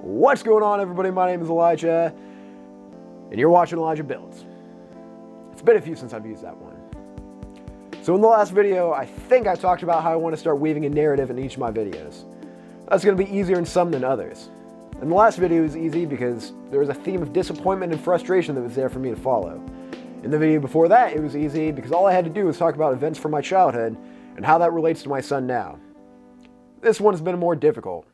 What's going on, everybody? My name is Elijah, and you're watching Elijah Builds. It's been a few since I've used that one. So in the last video, I think I talked about how I want to start weaving a narrative in each of my videos. That's going to be easier in some than others. And the last video was easy because there was a theme of disappointment and frustration that was there for me to follow. In the video before that, it was easy because all I had to do was talk about events from my childhood and how that relates to my son now. This one has been more difficult.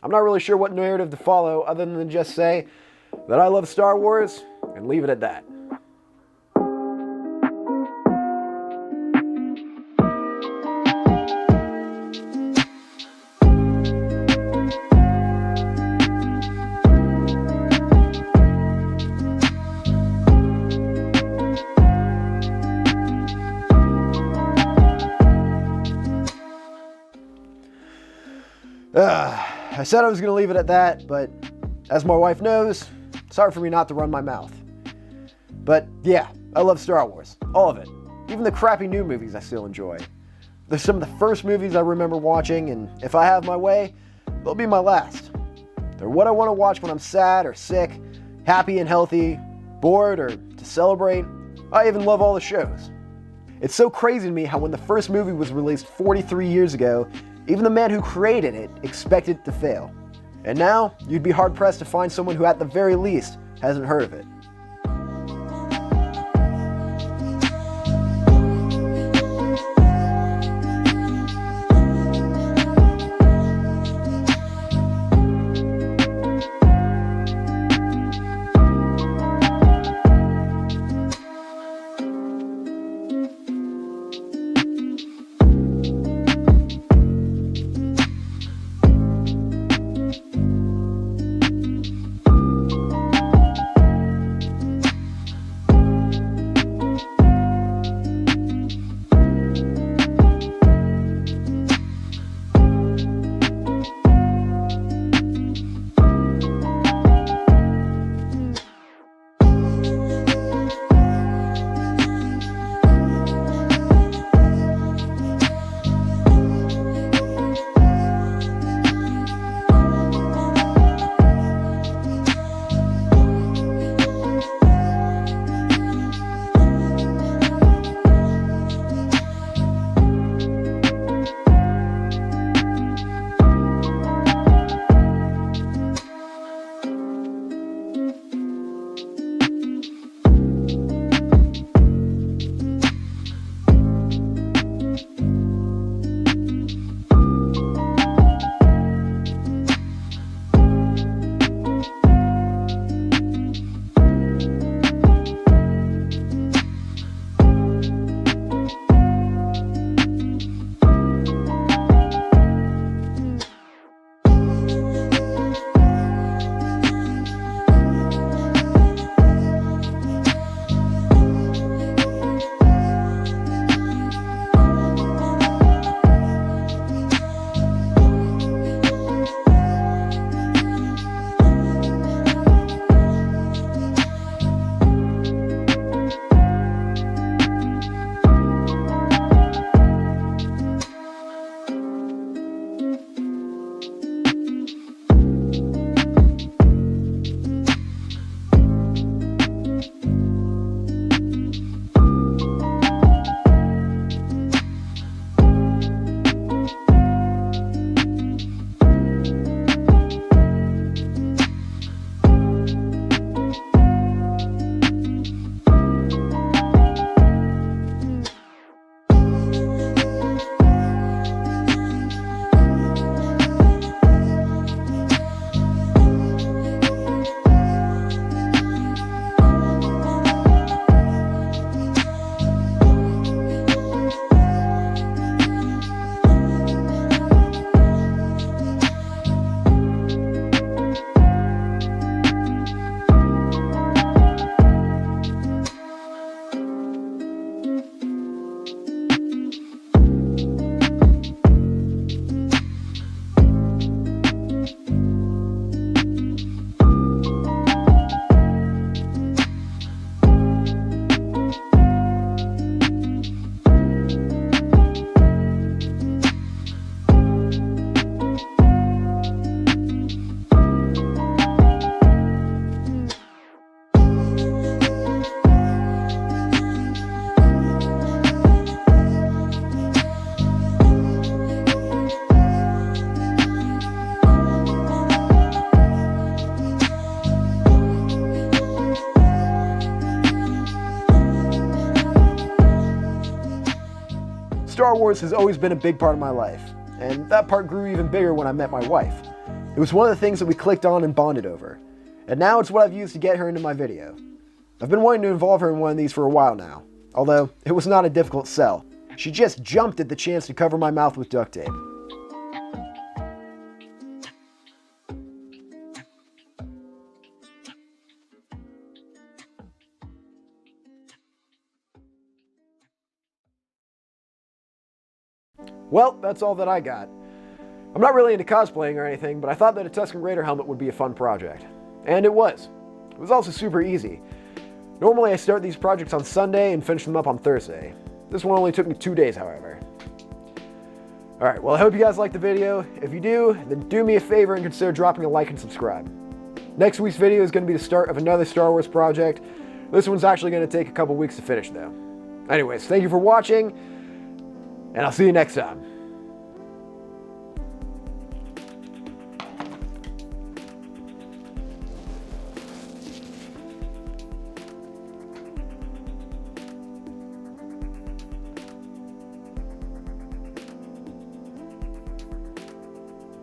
I'm not really sure what narrative to follow other than just say that I love Star Wars and leave it at that. I said I was going to leave it at that, but as my wife knows, it's hard for me not to run my mouth. But yeah, I love Star Wars. All of it. Even the crappy new movies I still enjoy. They're some of the first movies I remember watching, and if I have my way, they'll be my last. They're what I want to watch when I'm sad or sick, happy and healthy, bored, or to celebrate. I even love all the shows. It's so crazy to me how when the first movie was released 43 years ago, even the man who created it expected it to fail. And now, you'd be hard-pressed to find someone who at the very least hasn't heard of it. Star Wars has always been a big part of my life, and that part grew even bigger when I met my wife. It was one of the things that we clicked on and bonded over, and now it's what I've used to get her into my video. I've been wanting to involve her in one of these for a while now, although it was not a difficult sell. She just jumped at the chance to cover my mouth with duct tape. Well, that's all that I got. I'm not really into cosplaying or anything, but I thought that a Tusken Raider helmet would be a fun project. And it was. It was also super easy. Normally I start these projects on Sunday and finish them up on Thursday. This one only took me 2 days, however. Alright, well I hope you guys liked the video. If you do, then do me a favor and consider dropping a like and subscribe. Next week's video is going to be the start of another Star Wars project. This one's actually going to take a couple weeks to finish though. Anyways, thank you for watching, and I'll see you next time.